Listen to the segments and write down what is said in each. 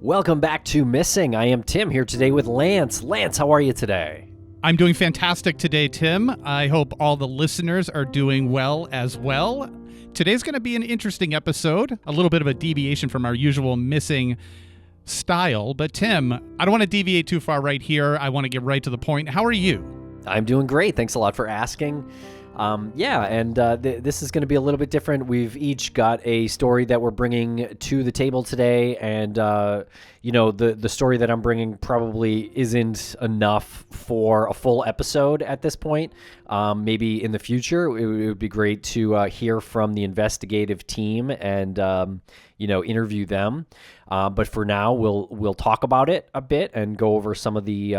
Welcome back to Missing. I am Tim here today with Lance. Lance, how are you today? I'm doing fantastic today, Tim. I hope all the listeners are doing well as well. Today's going to be an interesting episode, a little bit of a deviation from our usual missing style. But Tim, I don't want to deviate too far right here. I want to get right to the point. How are you? I'm doing great. Thanks a lot for asking. This is going to be a little bit different. We've each got a story that we're bringing to the table today, and the story that I'm bringing probably isn't enough for a full episode at this point. Maybe in the future, it would be great to hear from the investigative team and interview them. But for now, we'll talk about it a bit and go over some of the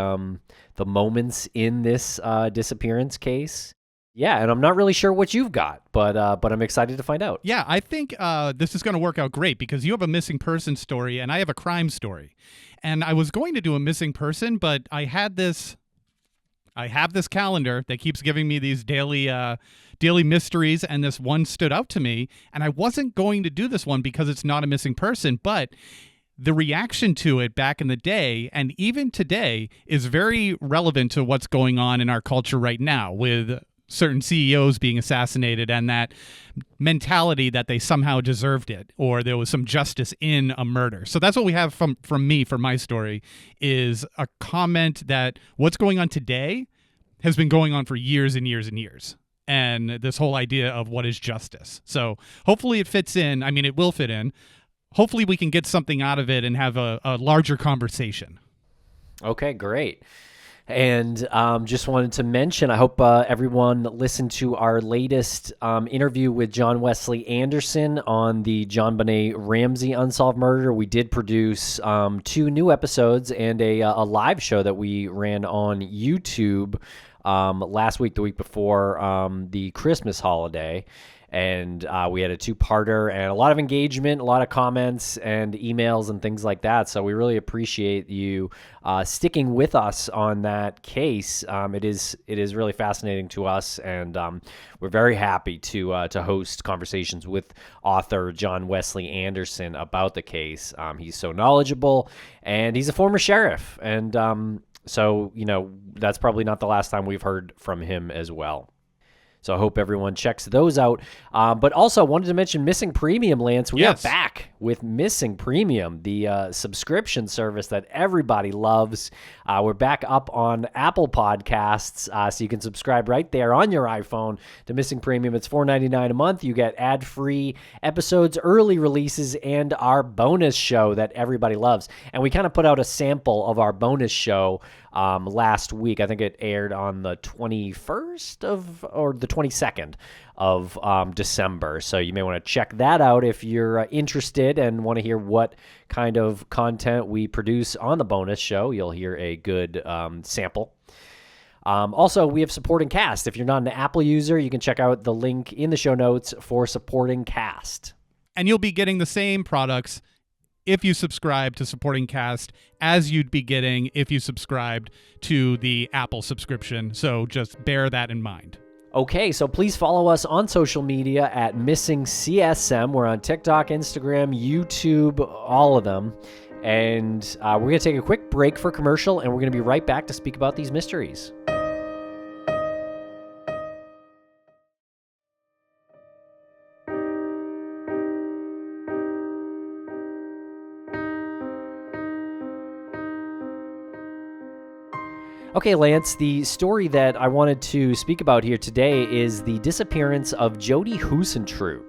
moments in this disappearance case. Yeah, and I'm not really sure what you've got, but I'm excited to find out. Yeah, I think this is going to work out great because you have a missing person story and I have a crime story. And I was going to do a missing person, but I have this calendar that keeps giving me these daily mysteries, and this one stood out to me, and I wasn't going to do this one because it's not a missing person, but the reaction to it back in the day and even today is very relevant to what's going on in our culture right now with certain CEOs being assassinated and that mentality that they somehow deserved it or there was some justice in a murder. So that's what we have from me for my story, is a comment that what's going on today has been going on for years and years and years. And this whole idea of what is justice. So hopefully it fits in. I mean, it will fit in. Hopefully we can get something out of it and have a larger conversation. Okay, great. And just wanted to mention, I hope everyone listened to our latest interview with John Wesley Anderson on the John Benet Ramsey unsolved murder. We did produce 2 new episodes and a live show that we ran on YouTube last week, the week before the Christmas holiday. And we had a 2-parter and a lot of engagement, a lot of comments and emails and things like that. So we really appreciate you sticking with us on that case. It is really fascinating to us, and we're very happy to host conversations with author John Wesley Anderson about the case. He's so knowledgeable, and he's a former sheriff, and so that's probably not the last time we've heard from him as well. So I hope everyone checks those out. But also wanted to mention Missing Premium, Lance. We are back with Missing Premium, the subscription service that everybody loves. We're back up on Apple Podcasts, so you can subscribe right there on your iPhone to Missing Premium. It's $4.99 a month. You get ad-free episodes, early releases, and our bonus show that everybody loves. And we kind of put out a sample of our bonus show last week. I think it aired on the 21st or the 22nd of December. So you may want to check that out if you're interested and want to hear what kind of content we produce on the bonus show. You'll hear a good sample. Also, we have Supporting Cast. If you're not an Apple user, you can check out the link in the show notes for Supporting Cast. And you'll be getting the same products if you subscribe to Supporting Cast as you'd be getting if you subscribed to the Apple subscription. So just bear that in mind. Okay, so please follow us on social media at Missing CSM. We're on TikTok, Instagram, YouTube, all of them. And we're going to take a quick break for commercial, and we're going to be right back to speak about these mysteries. Okay, Lance, the story that I wanted to speak about here today is the disappearance of Jodi Huisentruit.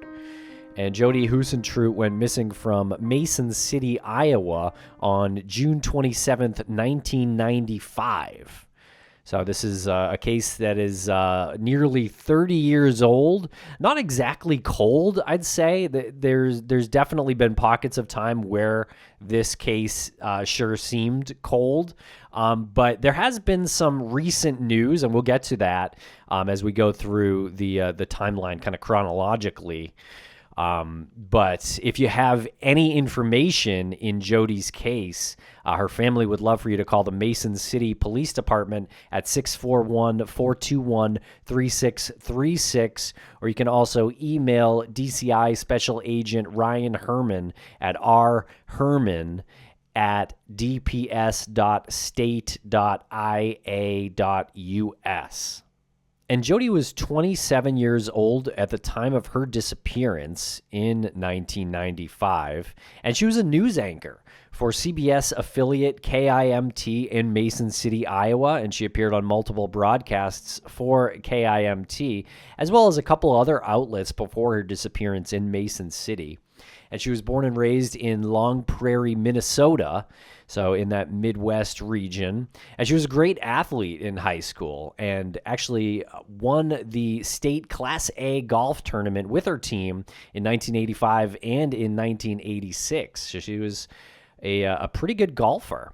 And Jodi Huisentruit went missing from Mason City, Iowa on June 27th, 1995. So this is a case that is nearly 30 years old. Not exactly cold, I'd say. There's definitely been pockets of time where this case sure seemed cold. But there has been some recent news, and we'll get to that as we go through the timeline kind of chronologically. But if you have any information in Jodi's case, her family would love for you to call the Mason City Police Department at 641-421-3636, or you can also email DCI Special Agent Ryan Herman at rherman at dps.state.ia.us. And Jodi was 27 years old at the time of her disappearance in 1995, and she was a news anchor for CBS affiliate KIMT in Mason City, Iowa, and she appeared on multiple broadcasts for KIMT, as well as a couple other outlets before her disappearance in Mason City. And she was born and raised in Long Prairie, Minnesota, so in that Midwest region. And she was a great athlete in high school and actually won the state Class A golf tournament with her team in 1985 and in 1986. So she was a pretty good golfer.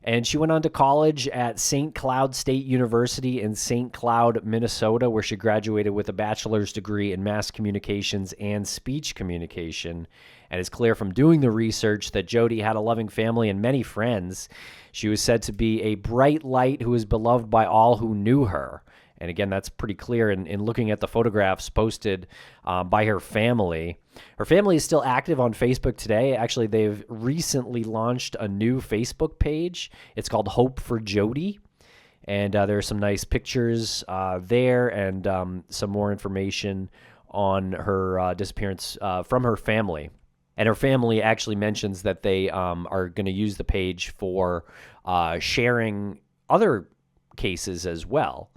And she went on to college at St. Cloud State University in St. Cloud, Minnesota, where she graduated with a bachelor's degree in mass communications and speech communication. And it's clear from doing the research that Jodi had a loving family and many friends. She was said to be a bright light who was beloved by all who knew her. And again, that's pretty clear in looking at the photographs posted by her family. Her family is still active on Facebook today. Actually, they've recently launched a new Facebook page. It's called Hope for Jodi. And there are some nice pictures there and some more information on her disappearance from her family. And her family actually mentions that they are going to use the page for sharing other cases as well.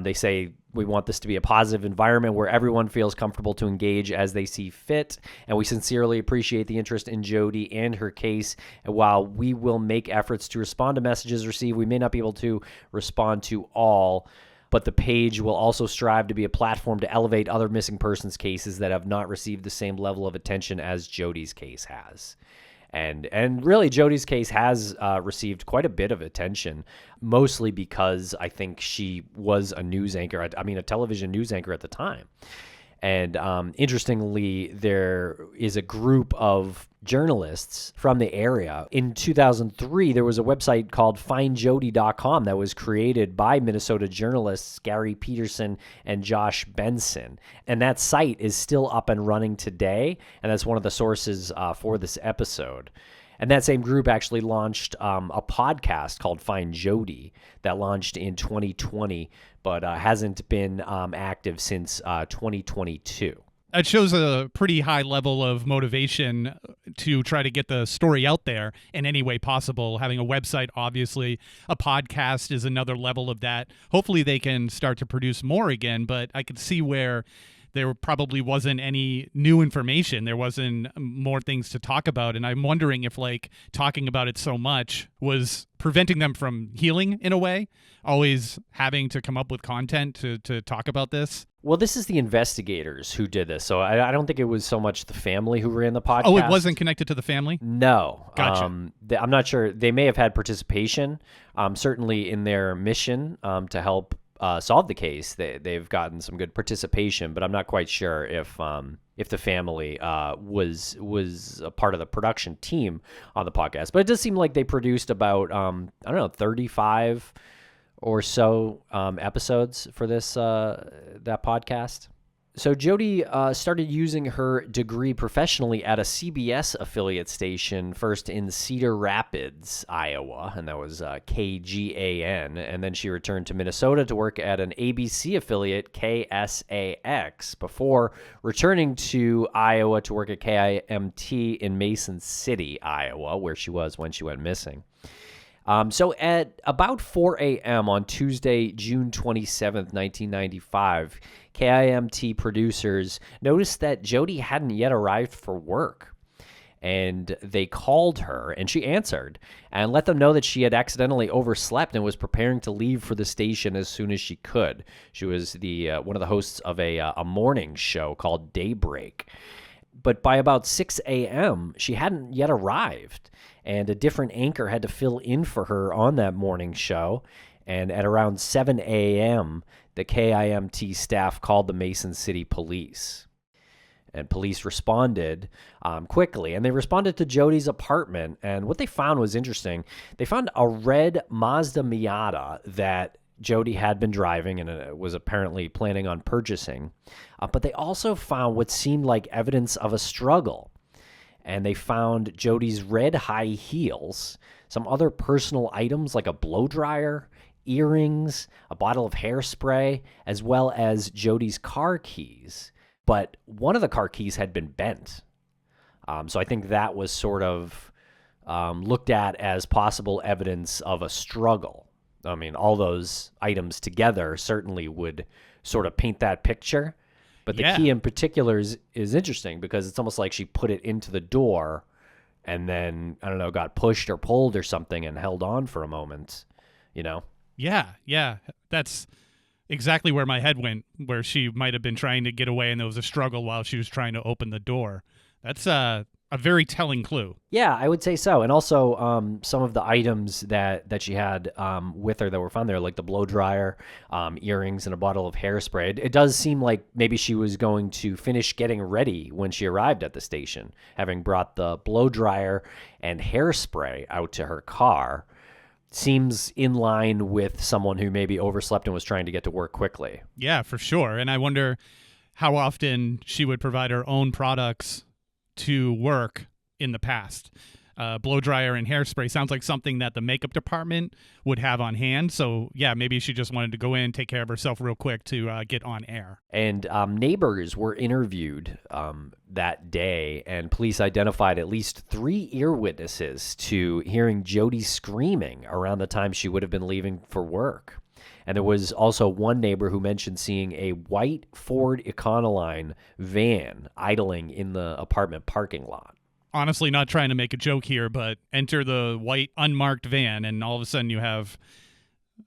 They say, we want this to be a positive environment where everyone feels comfortable to engage as they see fit, and we sincerely appreciate the interest in Jodi and her case. And while we will make efforts to respond to messages received, we may not be able to respond to all, but the page will also strive to be a platform to elevate other missing persons cases that have not received the same level of attention as Jodi's case has. And really, Jodi's case has received quite a bit of attention, mostly because I think she was a news anchor, a television news anchor at the time. And interestingly, there is a group of journalists from the area. In 2003, there was a website called findjodi.com that was created by Minnesota journalists Gary Peterson and Josh Benson. And that site is still up and running today, and that's one of the sources for this episode. And that same group actually launched a podcast called Find Jodi that launched in 2020, but hasn't been active since 2022. It shows a pretty high level of motivation to try to get the story out there in any way possible. Having a website, obviously, a podcast is another level of that. Hopefully they can start to produce more again, but I could see where there probably wasn't any new information. There wasn't more things to talk about. And I'm wondering if talking about it so much was preventing them from healing in a way, always having to come up with content to talk about this. Well, this is the investigators who did this. So I don't think it was so much the family who ran the podcast. Oh, it wasn't connected to the family? No. Gotcha. I'm not sure. They may have had participation, certainly in their mission to help solve the case. They've gotten some good participation, but I'm not quite sure if the family was a part of the production team on the podcast. But it does seem like they produced about 35 or so episodes for this that podcast. So Jodi started using her degree professionally at a CBS affiliate station, first in Cedar Rapids, Iowa, and that was KGAN. And then she returned to Minnesota to work at an ABC affiliate, KSAX, before returning to Iowa to work at KIMT in Mason City, Iowa, where she was when she went missing. So at about 4 a.m. on Tuesday, June 27th, 1995, KIMT producers noticed that Jodi hadn't yet arrived for work. And they called her, and she answered, and let them know that she had accidentally overslept and was preparing to leave for the station as soon as she could. She was one of the hosts of a morning show called Daybreak. But by about 6 a.m., she hadn't yet arrived, and a different anchor had to fill in for her on that morning show. And at around 7 a.m., the KIMT staff called the Mason City police. And police responded quickly, and they responded to Jodi's apartment. And what they found was interesting. They found a red Mazda Miata that Jodi had been driving and was apparently planning on purchasing. But they also found what seemed like evidence of a struggle. and they found Jodi's red high heels, some other personal items like a blow dryer, earrings, a bottle of hairspray, as well as Jodi's car keys. But one of the car keys had been bent. So I think that was sort of looked at as possible evidence of a struggle. I mean, all those items together certainly would sort of paint that picture. But the key in particular is interesting because it's almost like she put it into the door and then, I don't know, got pushed or pulled or something and held on for a moment, you know? Yeah. That's exactly where my head went, where she might have been trying to get away and there was a struggle while she was trying to open the door. That's a very telling clue. Yeah, I would say so. And also some of the items that she had with her that were found there, like the blow dryer, earrings, and a bottle of hairspray. It does seem like maybe she was going to finish getting ready when she arrived at the station, having brought the blow dryer and hairspray out to her car. Seems in line with someone who maybe overslept and was trying to get to work quickly. Yeah, for sure. And I wonder how often she would provide her own products to work in the past. Blow dryer and hairspray sounds like something that the makeup department would have on hand. So yeah, maybe she just wanted to go in, take care of herself real quick to get on air. And neighbors were interviewed that day, and police identified at least 3 ear witnesses to hearing Jodi screaming around the time she would have been leaving for work. And there was also one neighbor who mentioned seeing a white Ford Econoline van idling in the apartment parking lot. Honestly, not trying to make a joke here, but enter the white unmarked van and all of a sudden you have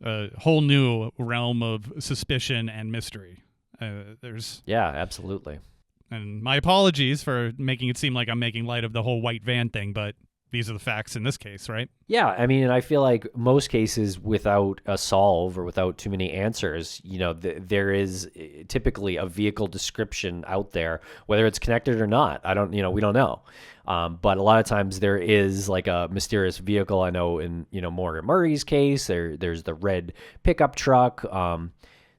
a whole new realm of suspicion and mystery. Yeah, absolutely. And my apologies for making it seem like I'm making light of the whole white van thing, but these are the facts in this case, right? Yeah, I mean, and I feel like most cases without a solve or without too many answers, you know, there is typically a vehicle description out there, whether it's connected or not. We don't know. But a lot of times there is like a mysterious vehicle. I know in, Morgan Murray's case, there's the red pickup truck.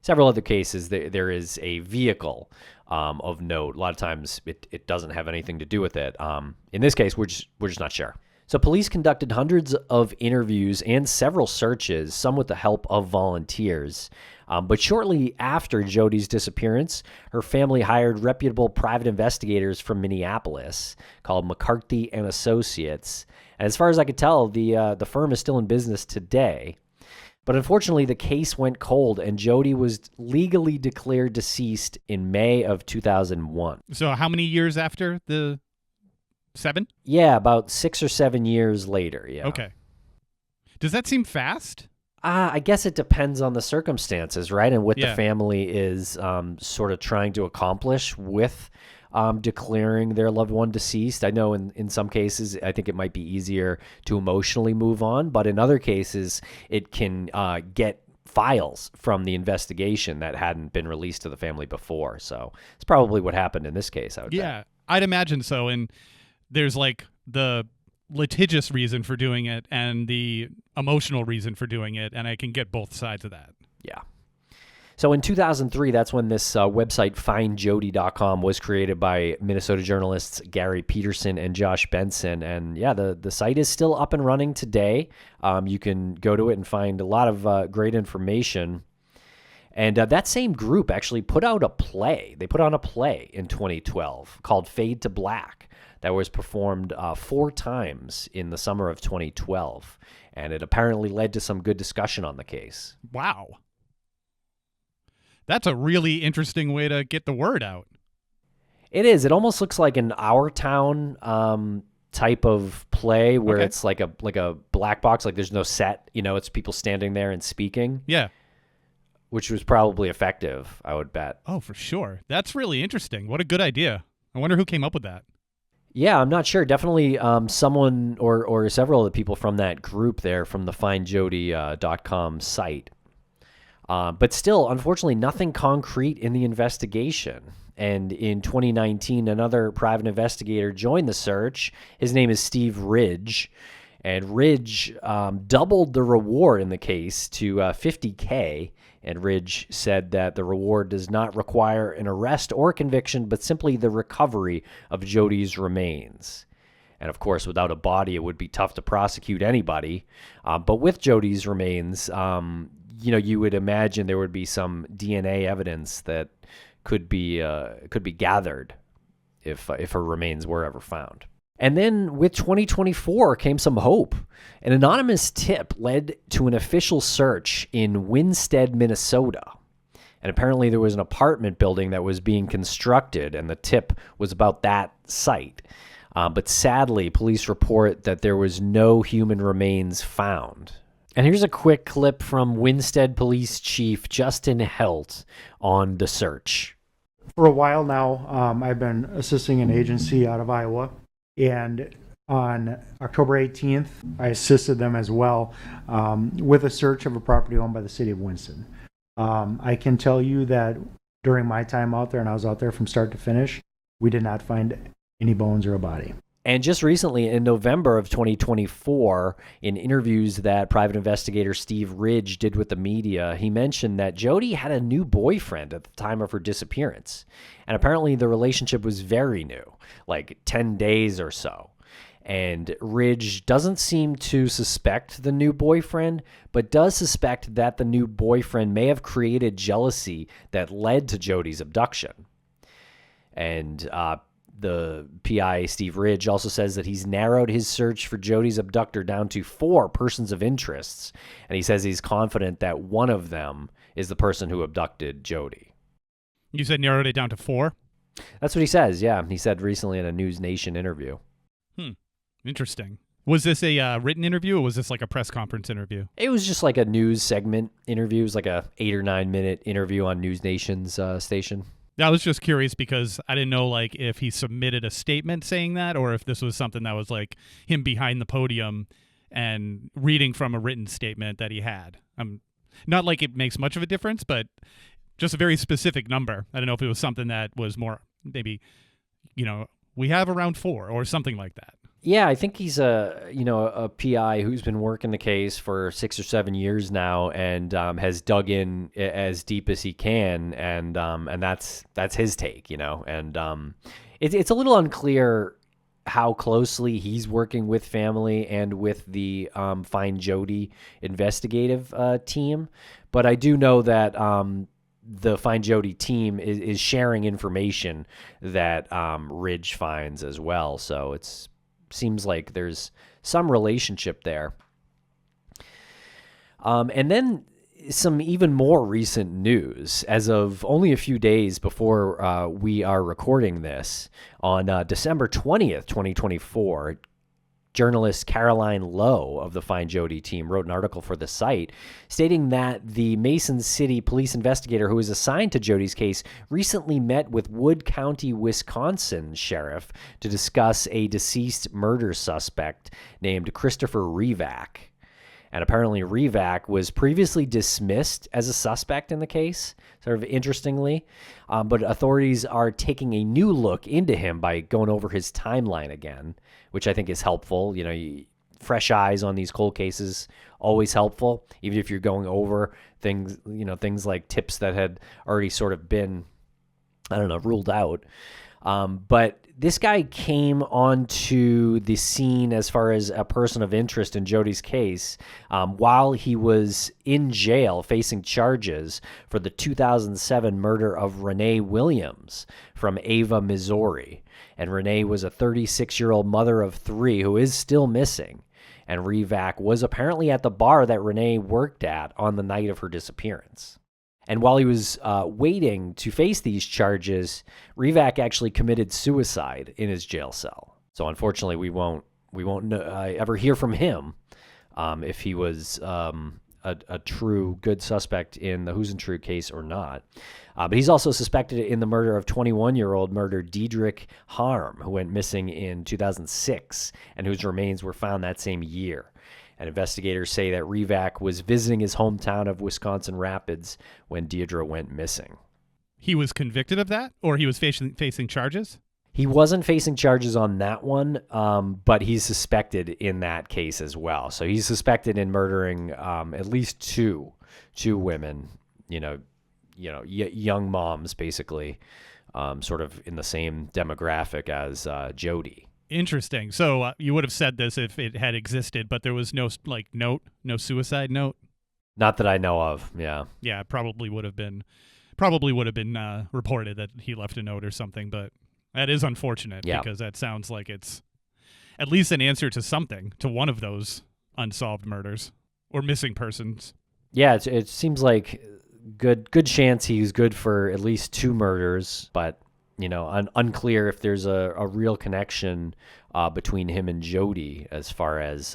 Several other cases, there is a vehicle of note. A lot of times it doesn't have anything to do with it. In this case, we're just not sure. So police conducted hundreds of interviews and several searches, some with the help of volunteers. But shortly after Jodi's disappearance, her family hired reputable private investigators from Minneapolis called McCarthy and Associates. And as far as I could tell, the firm is still in business today. But unfortunately, the case went cold, and Jodi was legally declared deceased in May of 2001. So how many years after the 7? Yeah, about 6 or 7 years later, yeah. Okay. Does that seem fast? I guess it depends on the circumstances, right? And what Yeah. the family is sort of trying to accomplish with declaring their loved one deceased. I know in some cases, I think it might be easier to emotionally move on, but in other cases, it can get files from the investigation that hadn't been released to the family before. So it's probably what happened in this case, I would bet. I'd imagine so. And there's like the litigious reason for doing it and the emotional reason for doing it, and I can get both sides of that. Yeah. So in 2003, that's when this website findjodi.com was created by Minnesota journalists Gary Peterson and Josh Benson. And yeah, the site is still up and running today. You can go to it and find a lot of great information. And that same group actually put out a play. They put on a play in 2012 called Fade to Black that was performed 4 times in the summer of 2012. And it apparently led to some good discussion on the case. Wow. That's a really interesting way to get the word out. It is. It almost looks like an Our Town type of play where it's like a black box, like there's no set, it's people standing there and speaking. Yeah. Which was probably effective, I would bet. Oh, for sure. That's really interesting. What a good idea. I wonder who came up with that. Yeah, I'm not sure. Definitely someone or several of the people from that group there from the findjodi.com site. But still, unfortunately, nothing concrete in the investigation. And in 2019, another private investigator joined the search. His name is Steve Ridge. And Ridge doubled the reward in the case to $50K. And Ridge said that the reward does not require an arrest or conviction, but simply the recovery of Jodi's remains. And of course, without a body, it would be tough to prosecute anybody. But with Jodi's remains, you would imagine there would be some DNA evidence that could be gathered if her remains were ever found. And then with 2024 came some hope. An anonymous tip led to an official search in Winstead, Minnesota. And apparently there was an apartment building that was being constructed, and the tip was about that site. But sadly, police report that there was no human remains found. And here's a quick clip from Winstead Police Chief Justin Helt on the search. For a while now, I've been assisting an agency out of Iowa. And on October 18th, I assisted them as well with a search of a property owned by the city of Winston. I can tell you that during my time out there, and I was out there from start to finish, we did not find any bones or a body. And just recently, in November of 2024, in interviews that private investigator Steve Ridge did with the media, he mentioned that Jodi had a new boyfriend at the time of her disappearance. And apparently the relationship was very new, like 10 days or so. And Ridge doesn't seem to suspect the new boyfriend, but does suspect that the new boyfriend may have created jealousy that led to Jodi's abduction. And the PI, Steve Ridge, also says that he's narrowed his search for Jodi's abductor down to 4 persons of interest. And he says he's confident that one of them is the person who abducted Jodi. You said narrowed it down to 4? That's what he says, yeah. He said recently in a News Nation interview. Interesting. Was this a written interview, or was this like a press conference interview? It was just like a news segment interview. It was like a 8 or 9 minute interview on News Nation's station. I was just curious because I didn't know like if he submitted a statement saying that, or if this was something that was like him behind the podium and reading from a written statement that he had. Not like it makes much of a difference, but just a very specific number. I don't know if it was something that was more maybe, we have around 4 or something like that. Yeah, I think he's a PI who's been working the case for 6 or 7 years now, and has dug in as deep as he can, and that's his take, and it's a little unclear how closely he's working with family and with the Find Jodi investigative team, but I do know that the Find Jodi team is sharing information that Ridge finds as well, so it's seems like there's some relationship there. And then some even more recent news. As of only a few days before we are recording this, on December 20th, 2024, journalist Caroline Lowe of the Find Jodi team wrote an article for the site stating that the Mason City police investigator who was assigned to Jodi's case recently met with Wood County, Wisconsin sheriff to discuss a deceased murder suspect named Christopher Revac. And apparently Revac was previously dismissed as a suspect in the case, sort of interestingly. But authorities are taking a new look into him by going over his timeline again, which I think is helpful. Fresh eyes on these cold cases, always helpful, even if you're going over things, things like tips that had already sort of been, ruled out. But this guy came onto the scene as far as a person of interest in Jodi's case while he was in jail facing charges for the 2007 murder of Renee Williams from Ava, Missouri. And Renee was a 36-year-old mother of 3 who is still missing. And Revac was apparently at the bar that Renee worked at on the night of her disappearance. And while he was waiting to face these charges, Revac actually committed suicide in his jail cell. So unfortunately, we won't ever hear from him if he was a true good suspect in the Huisentruit case or not. But he's also suspected in the murder of 21-year-old murderer Diedrich Harm, who went missing in 2006 and whose remains were found that same year. And investigators say that Revac was visiting his hometown of Wisconsin Rapids when Deirdre went missing. He was convicted of that, or he was facing charges? He wasn't facing charges on that one, but he's suspected in that case as well. So he's suspected in murdering at least two women, young moms, basically, sort of in the same demographic as Jodi. Interesting. So you would have said this if it had existed, but there was no note, no suicide note. Not that I know of. Yeah. Yeah, it probably would have been reported that he left a note or something. But that is unfortunate because that sounds like it's at least an answer to something, to one of those unsolved murders or missing persons. Yeah, it seems like good chance he's good for at least 2 murders, but unclear if there's a real connection between him and Jodi as far as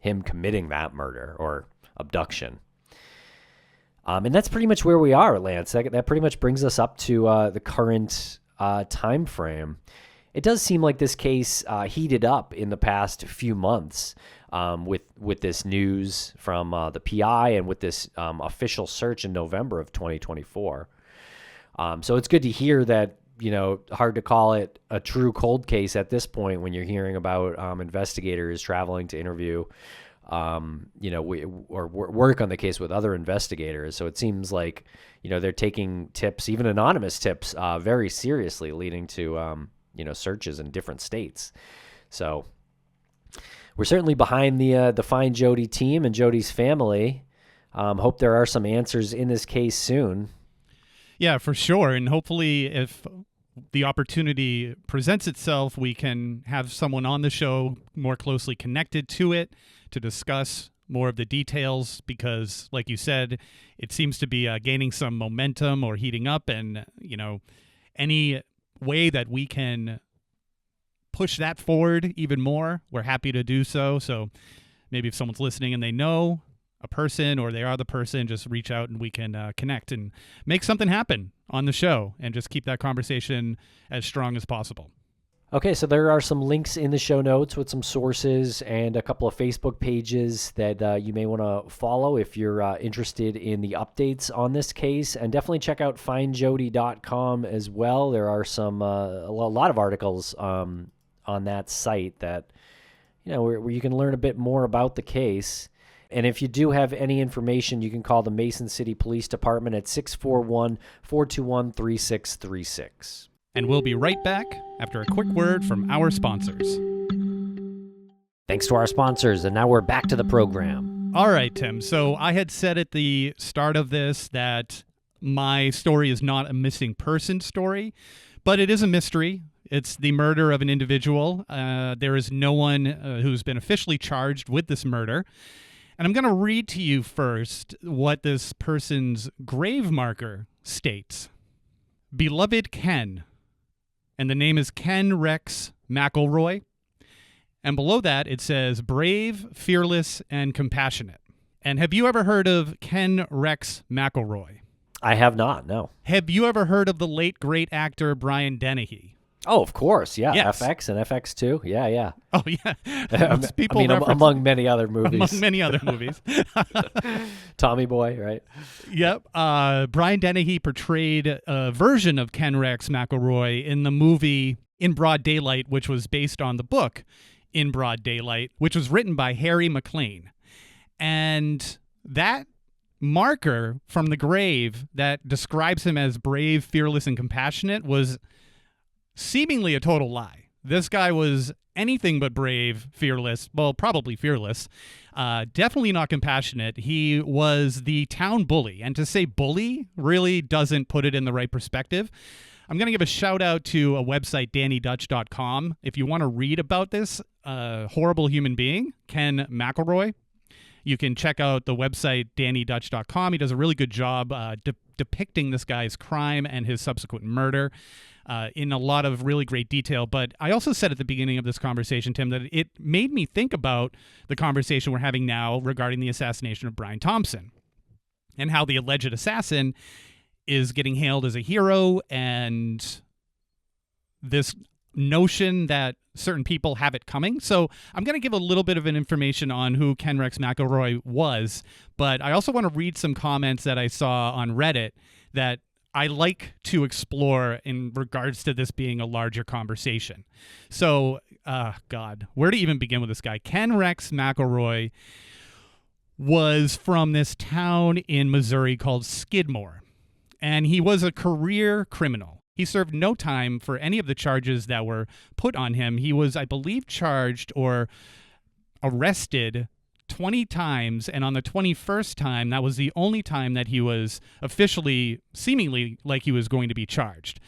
him committing that murder or abduction. And that's pretty much where we are, Lance. That pretty much brings us up to the current time frame. It does seem like this case heated up in the past few months with this news from the PI and with this official search in November of 2024. So it's good to hear that, hard to call it a true cold case at this point when you're hearing about investigators traveling to interview, or work on the case with other investigators. So it seems like, they're taking tips, even anonymous tips, very seriously, leading to, searches in different states. So we're certainly behind the Find Jodi team and Jodi's family. Hope there are some answers in this case soon. Yeah, for sure. And hopefully if the opportunity presents itself, we can have someone on the show more closely connected to it to discuss more of the details because, like you said, it seems to be gaining some momentum or heating up. And, any way that we can push that forward even more, we're happy to do so. So maybe if someone's listening and they know a person or they are the person, just reach out and we can connect and make something happen on the show and just keep that conversation as strong as possible. Okay, so there are some links in the show notes with some sources and a couple of Facebook pages that you may want to follow if you're interested in the updates on this case. And definitely check out findjodi.com as well. There are some a lot of articles on that site that where you can learn a bit more about the case. And if you do have any information, you can call the Mason City Police Department at 641-421-3636. And we'll be right back after a quick word from our sponsors. Thanks to our sponsors, and now we're back to the program. All right, Tim. So I had said at the start of this that my story is not a missing person story, but it is a mystery. It's the murder of an individual. There is no one who's been officially charged with this murder. And I'm going to read to you first what this person's grave marker states. Beloved Ken. And the name is Ken Rex McElroy. And below that, it says brave, fearless, and compassionate. And have you ever heard of Ken Rex McElroy? I have not, no. Have you ever heard of the late, great actor Brian Dennehy? Oh, of course, yeah. Yes. FX and FX2, yeah. Oh, yeah. Among many other movies. Among many other movies. Tommy Boy, right? Yep. Brian Dennehy portrayed a version of Ken Rex McElroy in the movie In Broad Daylight, which was based on the book In Broad Daylight, which was written by Harry McLean. And that marker from the grave that describes him as brave, fearless, and compassionate was seemingly a total lie. This guy was anything but brave, fearless, well, probably fearless, definitely not compassionate. He was the town bully, and to say bully really doesn't put it in the right perspective. I'm going to give a shout out to a website, DannyDutch.com. If you want to read about this horrible human being, Ken McElroy, you can check out the website, DannyDutch.com. He does a really good job depicting this guy's crime and his subsequent murder in a lot of really great detail. But I also said at the beginning of this conversation, Tim, that it made me think about the conversation we're having now regarding the assassination of Brian Thompson and how the alleged assassin is getting hailed as a hero, and this notion that certain people have it coming. So I'm going to give a little bit of an information on who Ken Rex McElroy was, but I also want to read some comments that I saw on Reddit that I like to explore in regards to this being a larger conversation. So, God, where to even begin with this guy? Ken Rex McElroy was from this town in Missouri called Skidmore, and he was a career criminal. He served no time for any of the charges that were put on him. He was, I believe, charged or arrested 20 times, and on the 21st time, that was the only time that he was officially, seemingly like he was going to be charged.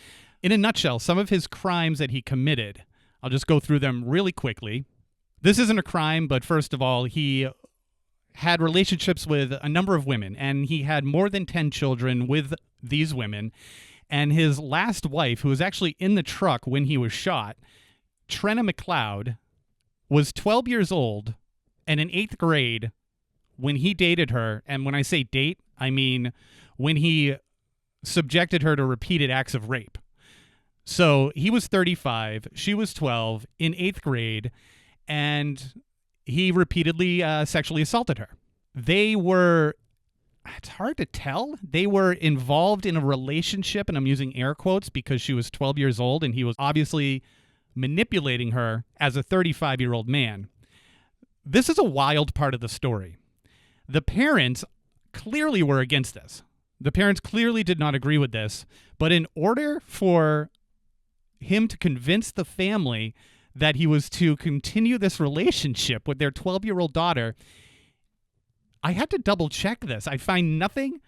In a nutshell, some of his crimes that he committed, I'll just go through them really quickly. This isn't a crime, but first of all, he had relationships with a number of women, and he had more than 10 children with these women. And his last wife, who was actually in the truck when he was shot, Trenna McLeod, was 12 years old and in 8th grade when he dated her. And when I say date, I mean when he subjected her to repeated acts of rape. So he was 35, she was 12, in 8th grade, and he repeatedly sexually assaulted her. They were, it's hard to tell, they were involved in a relationship, and I'm using air quotes because she was 12 years old, and he was obviously manipulating her as a 35-year-old man. This is a wild part of the story. The parents clearly were against this. The parents clearly did not agree with this, but in order for him to convince the family that he was to continue this relationship with their 12-year-old daughter, I had to double check this. I find nothing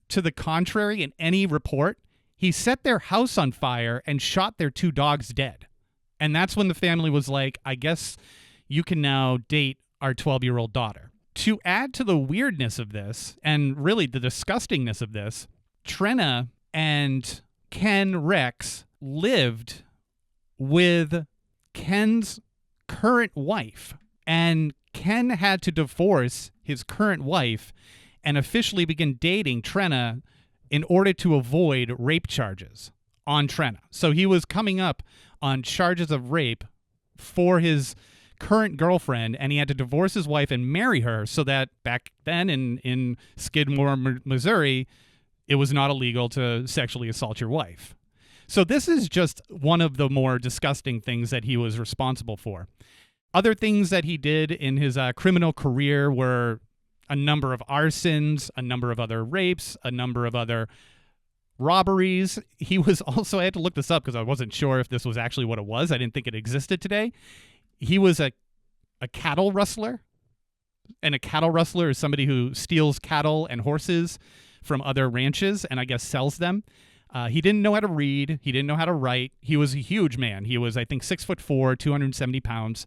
to the contrary in any report. He set their house on fire and shot their 2 dogs dead. And that's when the family was like, I guess you can now date our 12-year-old daughter. To add to the weirdness of this, and really the disgustingness of this, Trenna and Ken Rex lived with Ken's current wife. And Ken had to divorce his current wife and officially begin dating Trenna in order to avoid rape charges on Trenna. So he was coming up on charges of rape for his current girlfriend, and he had to divorce his wife and marry her so that back then in Skidmore, Missouri, it was not illegal to sexually assault your wife. So this is just one of the more disgusting things that he was responsible for. Other things that he did in his criminal career were a number of arsons, a number of other rapes, a number of other robberies. He was also, I had to look this up because I wasn't sure if this was actually what it was. I didn't think it existed today. He was a cattle rustler, and a cattle rustler is somebody who steals cattle and horses from other ranches and I guess sells them. He didn't know how to read. He didn't know how to write. He was a huge man. He was, I think, 6'4", 270 pounds.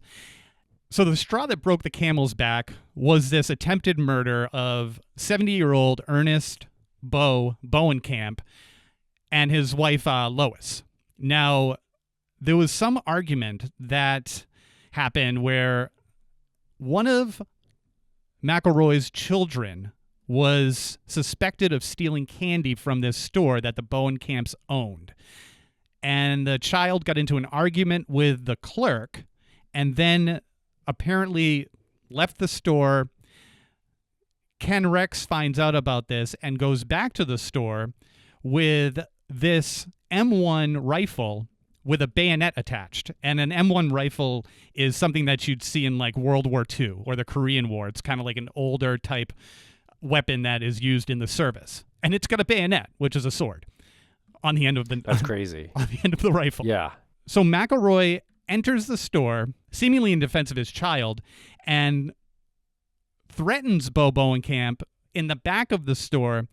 So the straw that broke the camel's back was this attempted murder of 70-year-old Ernest Bowenkamp and his wife, Lois. Now, there was some argument that happened where one of McElroy's children was suspected of stealing candy from this store that the Bowenkamps owned. And the child got into an argument with the clerk and then apparently left the store. Ken Rex finds out about this and goes back to the store with this M1 rifle with a bayonet attached. And an M1 rifle is something that you'd see in like World War II or the Korean War. It's kind of like an older type weapon that is used in the service. And it's got a bayonet, which is a sword, on the end of the That's crazy. on the end of the rifle. Yeah. So McElroy enters the store, seemingly in defense of his child, and threatens Bo Bowenkamp in the back of the store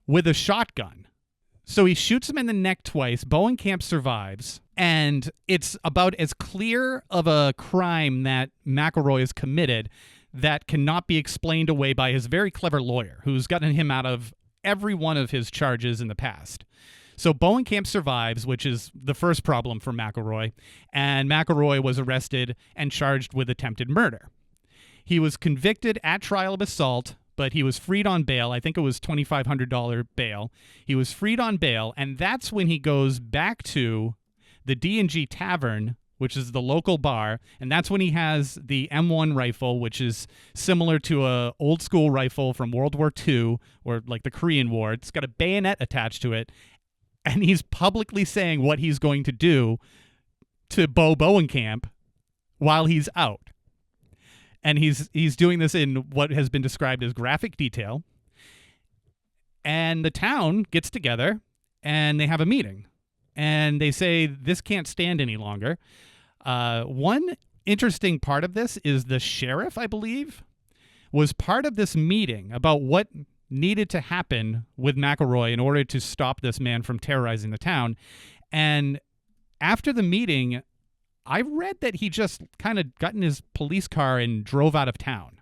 with a shotgun. So he shoots him in the neck twice. Bowenkamp survives, and it's about as clear of a crime that McElroy has committed that cannot be explained away by his very clever lawyer, who's gotten him out of every one of his charges in the past. So Bowenkamp survives, which is the first problem for McElroy, and McElroy was arrested and charged with attempted murder. He was convicted at trial of assault, but he was freed on bail. I think it was $2,500 bail. He was freed on bail, and that's when he goes back to the D&G Tavern, which is the local bar, and that's when he has the M1 rifle, which is similar to a old school rifle from World War II or like the Korean War. It's got a bayonet attached to it, and he's publicly saying what he's going to do to Bo Bowenkamp while he's out. And he's doing this in what has been described as graphic detail. And the town gets together and they have a meeting. and they say this can't stand any longer. One interesting part of this is the sheriff, I believe, was part of this meeting about what needed to happen with McElroy in order to stop this man from terrorizing the town. And after the meeting, I read that he just kind of got in his police car and drove out of town.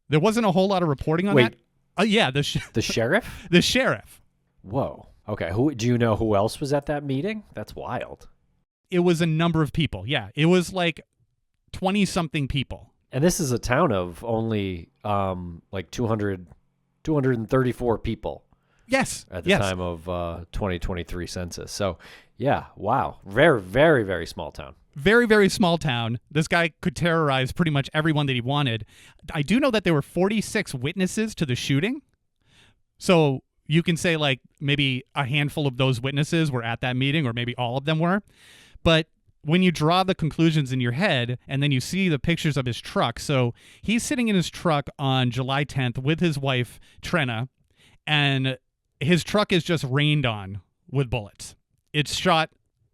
There wasn't a whole lot of reporting on that. Yeah, the sheriff? The sheriff. Whoa. Okay. Who do you know who else was at that meeting? That's wild. It was a number of people. Yeah, it was like 20-something people. And this is a town of only like 234 people. Yes. At the time of 2023 census. So, yeah, wow. Very, very, very small town. Very, very small town. This guy could terrorize pretty much everyone that he wanted. I do know that there were 46 witnesses to the shooting. So you can say like maybe a handful of those witnesses were at that meeting, or maybe all of them were. But when you draw the conclusions in your head and then you see the pictures of his truck, so he's sitting in his truck on July 10th with his wife, Trenna, and his truck is just rained on with bullets. It's shot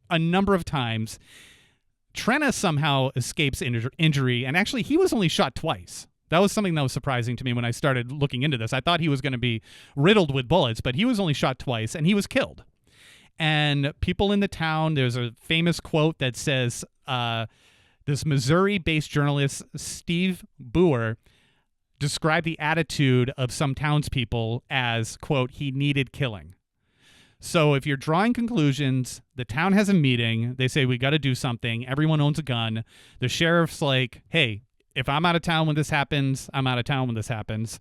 a number of times. Trenna somehow escapes injury, and actually he was only shot twice. That was something that was surprising to me when I started looking into this. I thought he was going to be riddled with bullets, but he was only shot twice, and he was killed. And people in the town, there's a famous quote that says, this Missouri-based journalist, Steve Boer, described the attitude of some townspeople as, quote, he needed killing. So if you're drawing conclusions, the town has a meeting. They say, we got to do something. Everyone owns a gun. The sheriff's like, hey, if I'm out of town when this happens, I'm out of town when this happens.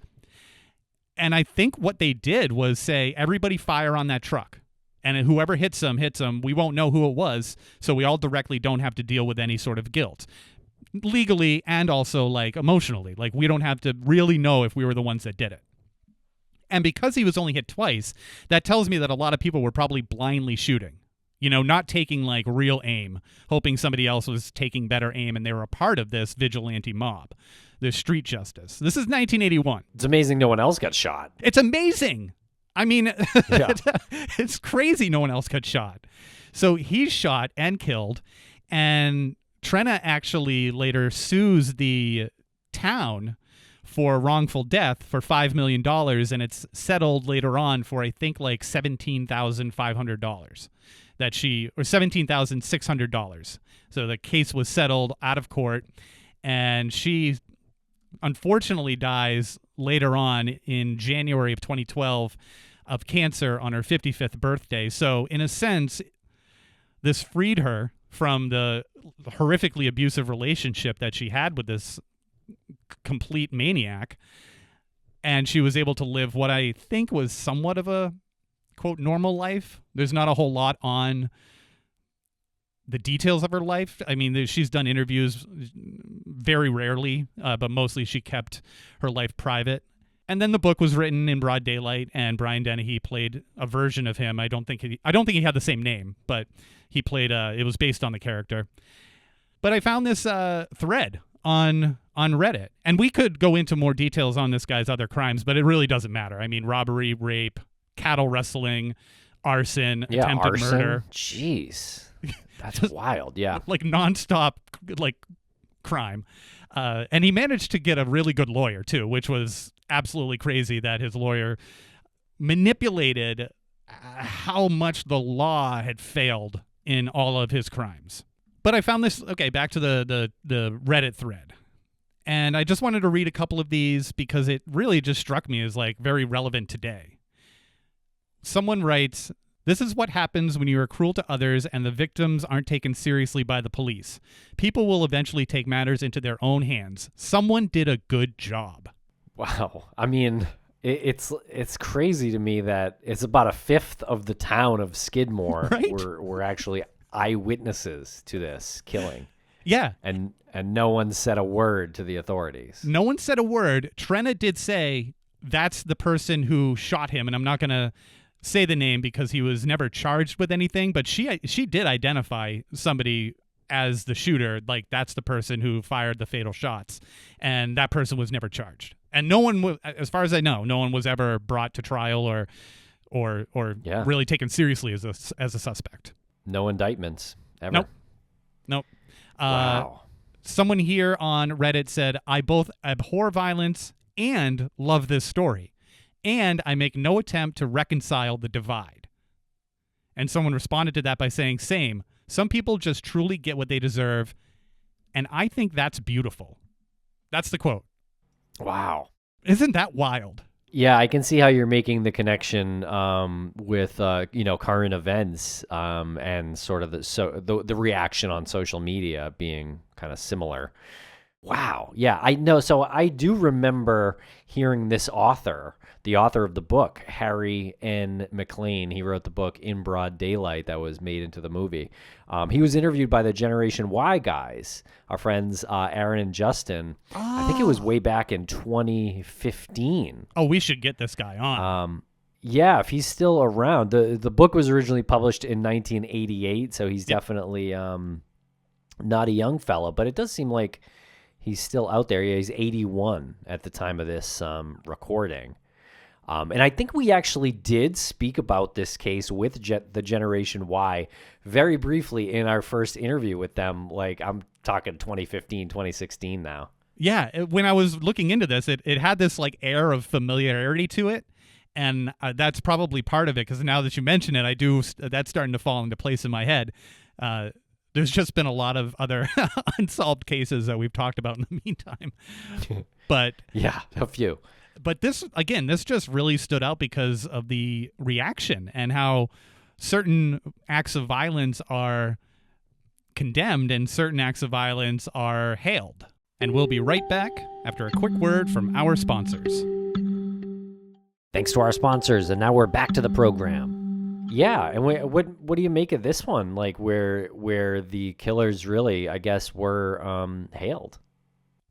And I think what they did was say, everybody fire on that truck. And whoever hits them, hits them. We won't know who it was, so we all directly don't have to deal with any sort of guilt. Legally and also, like, emotionally. Like, we don't have to really know if we were the ones that did it. And because he was only hit twice, that tells me that a lot of people were probably blindly shooting. You know, not taking, like, real aim, hoping somebody else was taking better aim and they were a part of this vigilante mob, this street justice. This is 1981. It's amazing no one else got shot. It's amazing. I mean, Yeah. it's crazy no one else got shot. So he's shot and killed, and Trenna actually later sues the town for wrongful death for $5 million, and it's settled later on for, I think, like $17,500 that she, or $17,600. So the case was settled out of court, and she unfortunately dies later on in January of 2012 of cancer on her 55th birthday. So in a sense, this freed her from the horrifically abusive relationship that she had with this complete maniac, and she was able to live what I think was somewhat of a, quote, normal life. There's not a whole lot on the details of her life. I mean, she's done interviews very rarely, but mostly she kept her life private. And then the book was written in broad daylight, and Brian Dennehy played a version of him. I don't think he had the same name, but he played. It was based on the character. But I found this thread on Reddit, and we could go into more details on this guy's other crimes, but it really doesn't matter. I mean, robbery, rape, cattle rustling, arson, attempted murder. Jeez, that's wild. Yeah, like nonstop, like crime. And he managed to get a really good lawyer too, which was absolutely crazy that his lawyer manipulated how much the law had failed in all of his crimes. But I found this, okay, back to the Reddit thread. And I just wanted to read a couple of these because it really just struck me as like very relevant today. Someone writes, "This is what happens when you are cruel to others and the victims aren't taken seriously by the police. People will eventually take matters into their own hands. Someone did a good job." Wow. I mean, it's crazy to me that it's about a fifth of the town of Skidmore Right? were actually eyewitnesses to this killing. Yeah. And no one said a word to the authorities. No one said a word. Trenna did say that's the person who shot him, and I'm not going to say the name because he was never charged with anything, but she did identify somebody as the shooter, like that's the person who fired the fatal shots, and that person was never charged. And no one, as far as I know, no one was ever brought to trial or or Yeah. really taken seriously as a suspect. No indictments ever. Nope. Wow. Someone here on Reddit said, I both abhor violence and love this story, and I make no attempt to reconcile the divide. And someone responded to that by saying, same. Some people just truly get what they deserve, and I think that's beautiful. That's the quote. Wow. Isn't that wild? Yeah, I can see how you're making the connection with current events and sort of the reaction on social media being kind of similar. Wow. Yeah, I know. So I do remember hearing this author, the author of the book, Harry N. McLean. He wrote the book In Broad Daylight that was made into the movie. He was interviewed by the Generation Y guys, our friends Aaron and Justin. I think it was way back in 2015. Oh, we should get this guy on. Yeah, if he's still around. The book was originally published in 1988, so he's definitely not a young fella, but it does seem like he's still out there. Yeah, he's 81 at the time of this recording. And I think we actually did speak about this case with the Generation Y very briefly in our first interview with them. Like, I'm talking 2015, 2016 now. Yeah, when I was looking into this, it had this like air of familiarity to it. And that's probably part of it, because now that you mention it, that's starting to fall into place in my head. There's just been a lot of other unsolved cases that we've talked about in the meantime. But yeah, a few. But this just really stood out because of the reaction and how certain acts of violence are condemned and certain acts of violence are hailed. And we'll be right back after a quick word from our sponsors. Thanks to our sponsors, and now we're back to the program. Yeah, and what do you make of this one? Like where the killers really, I guess, were hailed.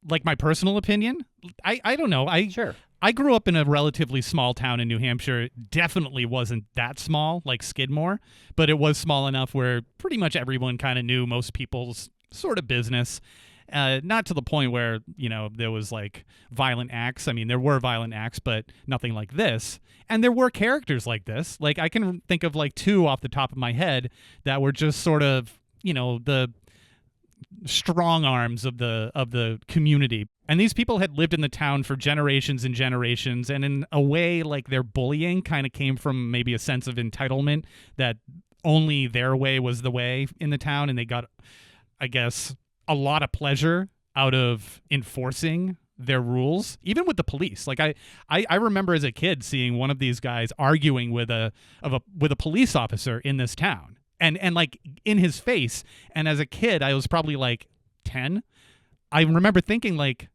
Like my personal opinion, I don't know. Sure. I grew up in a relatively small town in New Hampshire. It definitely wasn't that small, like Skidmore, but it was small enough where pretty much everyone kind of knew most people's sort of business. Not to the point where, there was like violent acts. I mean, there were violent acts, but nothing like this. And there were characters like this. Like, I can think of like two off the top of my head that were just sort of, the strong arms of the community. And these people had lived in the town for generations and generations. And in a way, like, their bullying kind of came from maybe a sense of entitlement that only their way was the way in the town. And they got, I guess, a lot of pleasure out of enforcing their rules, even with the police. Like I remember as a kid seeing one of these guys arguing with a police officer in this town, and like in his face. And as a kid, I was probably like 10. I remember thinking, like,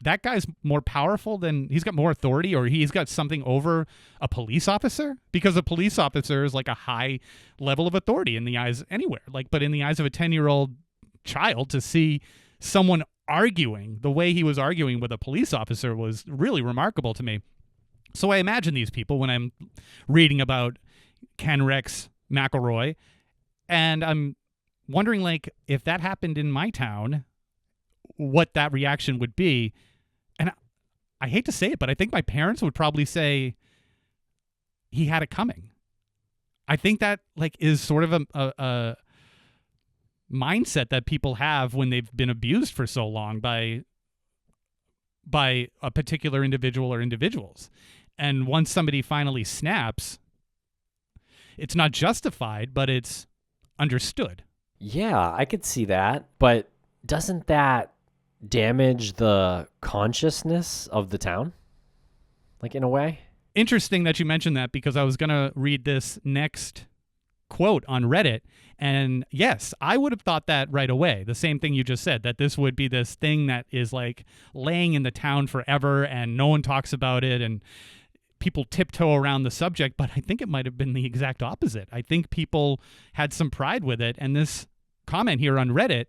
that guy's more powerful than, he's got more authority, or he's got something over a police officer, because a police officer is like a high level of authority in the eyes anywhere. Like, but in the eyes of a 10-year-old child, to see someone arguing the way he was arguing with a police officer was really remarkable to me. So I imagine these people when I'm reading about Ken Rex McElroy, and I'm wondering, like, if that happened in my town, what that reaction would be. And I hate to say it, but I think my parents would probably say he had it coming. I think that, like, is sort of a mindset that people have when they've been abused for so long by a particular individual or individuals. And once somebody finally snaps, it's not justified, but it's understood. Yeah, I could see that. But doesn't that damage the consciousness of the town? Like, in a way? Interesting that you mentioned that, because I was going to read this next quote on Reddit. And yes, I would have thought that right away. The same thing you just said, that this would be this thing that is like laying in the town forever and no one talks about it and people tiptoe around the subject. But I think it might have been the exact opposite. I think people had some pride with it. And this comment here on Reddit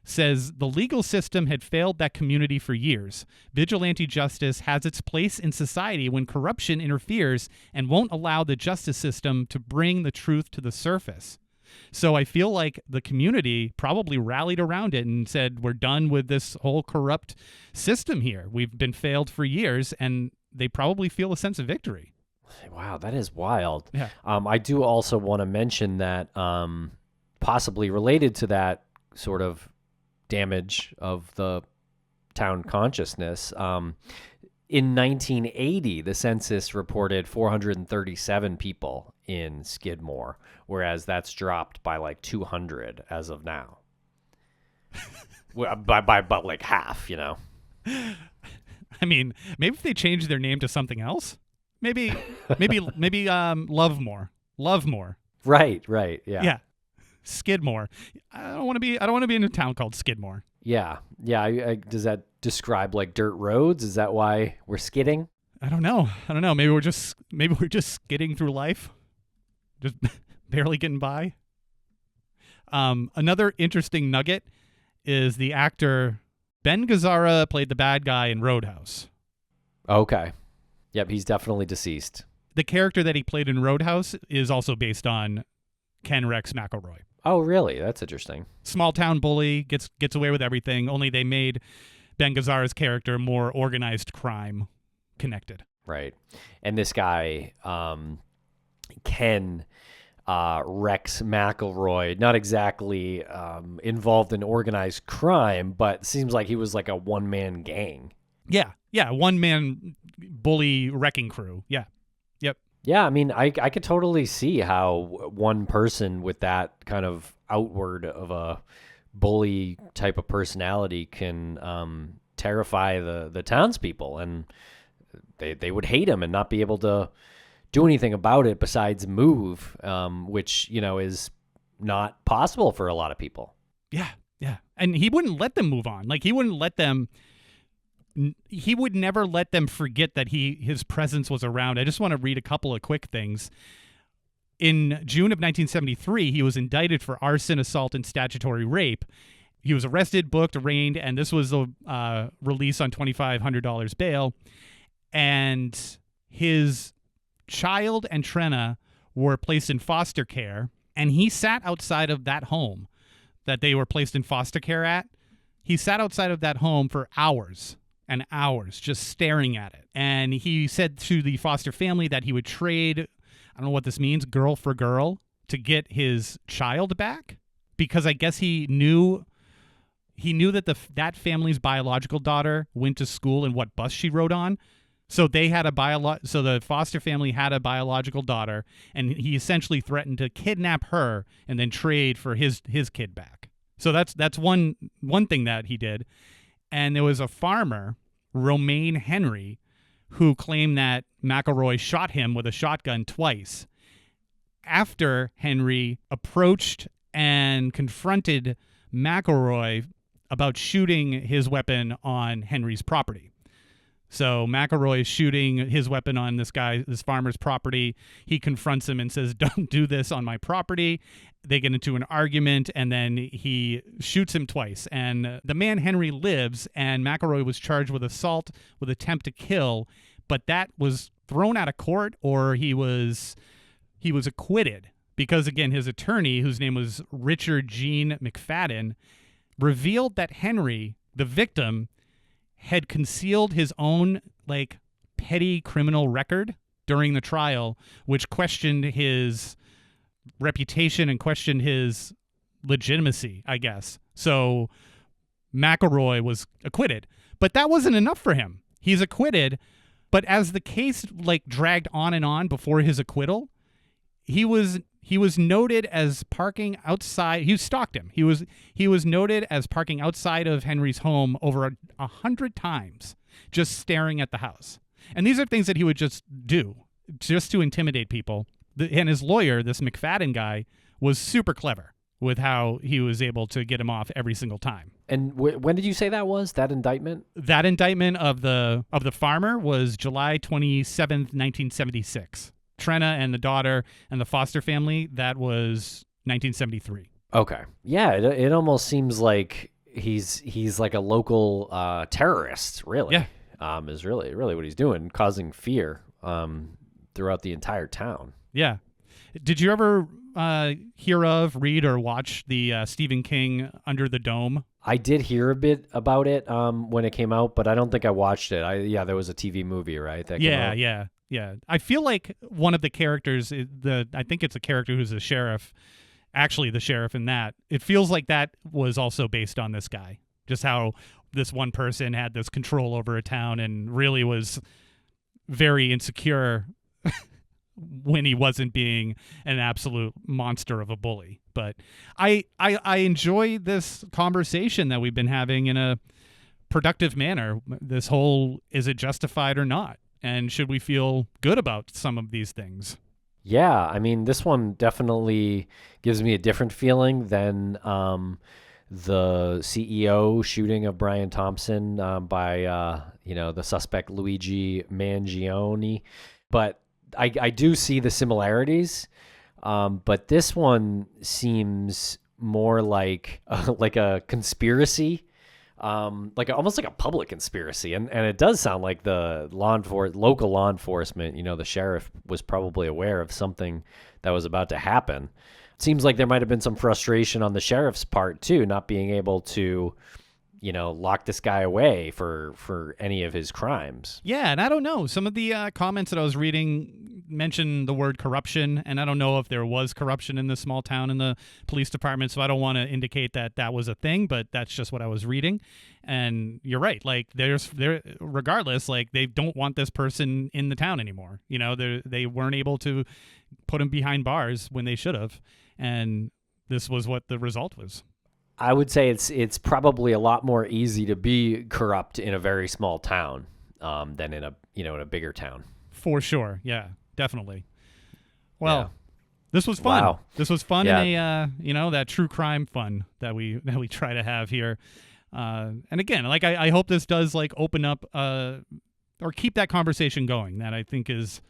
says, the legal system had failed that community for years. Vigilante justice has its place in society when corruption interferes and won't allow the justice system to bring the truth to the surface. So I feel like the community probably rallied around it and said, we're done with this whole corrupt system here. We've been failed for years, and they probably feel a sense of victory. Wow, that is wild. Yeah. I do also want to mention that possibly related to that sort of damage of the town consciousness, in 1980, the census reported 437 people in Skidmore, whereas that's dropped by like 200 as of now. by about like half, you know. I mean, maybe if they changed their name to something else, maybe Lovemore. Right, yeah. Yeah. Skidmore. I don't want to be in a town called Skidmore. Yeah. Does that describe like dirt roads? Is that why we're skidding? I don't know. Maybe we're just skidding through life, just barely getting by. Another interesting nugget is the actor Ben Gazzara played the bad guy in Roadhouse. Okay. Yep, he's definitely deceased. The character that he played in Roadhouse is also based on Ken Rex McElroy. Oh, really? That's interesting. Small town bully, gets away with everything, only they made Ben Gazzara's character more organized crime connected. Right. And this guy, Ken Rex McElroy, not exactly involved in organized crime, but seems like he was like a one-man gang. Yeah, one-man bully wrecking crew. Yeah, yep. Yeah, I mean, I could totally see how one person with that kind of outward of a bully type of personality can terrify the townspeople, and they would hate him and not be able to do anything about it besides move, which, you know, is not possible for a lot of people. Yeah. And he wouldn't let them move on. Like, he would never let them forget that his presence was around. I just want to read a couple of quick things. In June of 1973, he was indicted for arson, assault, and statutory rape. He was arrested, booked, arraigned, and this was a release on $2,500 bail. And his child and Trenna were placed in foster care, and he sat outside of that home that they were placed in foster care at. He sat outside of that home for hours and hours just staring at it. And he said to the foster family that he would trade, I don't know what this means, girl for girl, to get his child back, because I guess he knew that that family's biological daughter went to school and what bus she rode on. So they had so the foster family had a biological daughter, and he essentially threatened to kidnap her and then trade for his kid back. So that's one thing that he did. And there was a farmer, Romaine Henry, who claimed that McElroy shot him with a shotgun twice. After Henry approached and confronted McElroy about shooting his weapon on Henry's property. So McElroy is shooting his weapon on this farmer's property. He confronts him and says, "Don't do this on my property." They get into an argument, and then he shoots him twice. And the man Henry lives, and McElroy was charged with assault with attempt to kill, but that was thrown out of court, or he was acquitted because, again, his attorney, whose name was Richard Gene McFadden, revealed that Henry, the victim, had concealed his own petty criminal record during the trial, which questioned his reputation and questioned his legitimacy, I guess. So McElroy was acquitted, but that wasn't enough for him. He's acquitted, but as the case dragged on and on before his acquittal, he was noted as parking outside. He stalked him. He was noted as parking outside of Henry's home over 100 times, just staring at the house. And these are things that he would just do, just to intimidate people. And his lawyer, this McFadden guy, was super clever with how he was able to get him off every single time. And when did you say that was, that indictment? That indictment of the farmer was July 27th, 1976. Trenna and the daughter and the foster family, that was 1973. Okay. Yeah, it almost seems like he's like a local terrorist, really. Yeah. Is really what he's doing, causing fear throughout the entire town. Yeah. Did you ever hear of, read, or watch the Stephen King Under the Dome? I did hear a bit about it when it came out, but I don't think I watched it. There was a TV movie, right? That came out? Yeah. Yeah. I feel like one of the characters, I think it's a character who's a sheriff, actually the sheriff in that, it feels like that was also based on this guy. Just how this one person had this control over a town and really was very insecure when he wasn't being an absolute monster of a bully. But I enjoy this conversation that we've been having in a productive manner. This whole, is it justified or not? And should we feel good about some of these things? Yeah, I mean, this one definitely gives me a different feeling than the CEO shooting of Brian Thompson by the suspect Luigi Mangione. But I do see the similarities, but this one seems more like a conspiracy. Almost like a public conspiracy, and it does sound like the local law enforcement, the sheriff was probably aware of something that was about to happen. It seems like there might have been some frustration on the sheriff's part too, not being able to, lock this guy away for any of his crimes. Yeah, and I don't know. Some of the comments that I was reading mentioned the word corruption, and I don't know if there was corruption in this small town in the police department, so I don't want to indicate that that was a thing, but that's just what I was reading. And you're right. Like, regardless, like, they don't want this person in the town anymore. They weren't able to put him behind bars when they should have, and this was what the result was. I would say it's probably a lot more easy to be corrupt in a very small town than in a bigger town. For sure, yeah, definitely. Well, yeah. This was fun. Wow. This was fun Yeah. in that true crime fun that we try to have here. And again, like I hope this does like open up or keep that conversation going. That I think is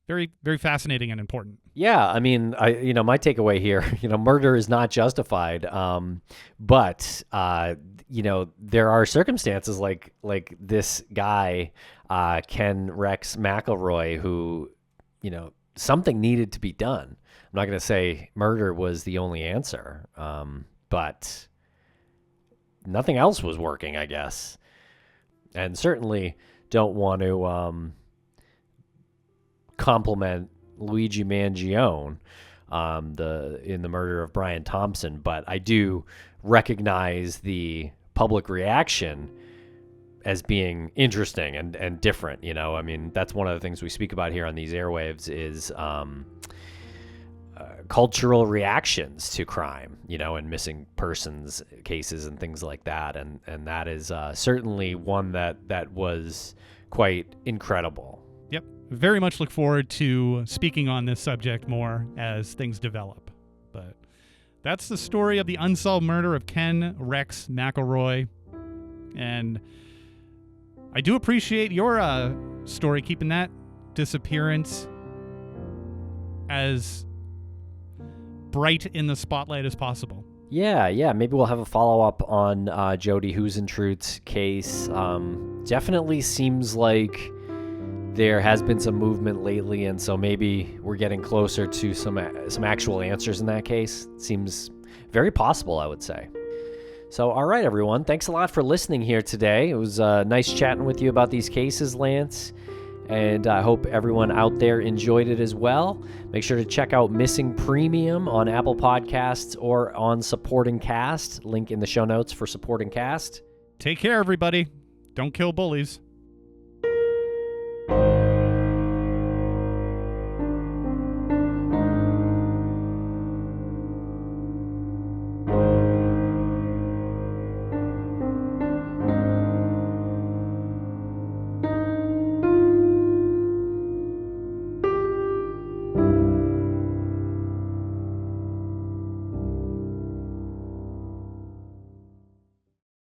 very, very fascinating and important. Yeah, I mean, my takeaway here, murder is not justified, but there are circumstances like this guy, Ken Rex McElroy, who, something needed to be done. I'm not going to say murder was the only answer, but nothing else was working, I guess, and certainly don't want to compliment Luigi Mangione in the murder of Brian Thompson, but I do recognize the public reaction as being interesting and different. I mean, that's one of the things we speak about here on these airwaves is cultural reactions to crime, and missing persons cases and things like that, and that is certainly one that was quite incredible. Yep. Very much look forward to speaking on this subject more as things develop. But that's the story of the unsolved murder of Ken Rex McElroy. And I do appreciate your story, keeping that disappearance as bright in the spotlight as possible. Yeah. Maybe we'll have a follow-up on Jodi Huisentruit's case. Definitely seems like there has been some movement lately, and so maybe we're getting closer to some actual answers in that case. Seems very possible, I would say. So, all right, everyone. Thanks a lot for listening here today. It was nice chatting with you about these cases, Lance, and I hope everyone out there enjoyed it as well. Make sure to check out Missing Premium on Apple Podcasts or on Supporting Cast. Link in the show notes for Supporting Cast. Take care, everybody. Don't kill bullies.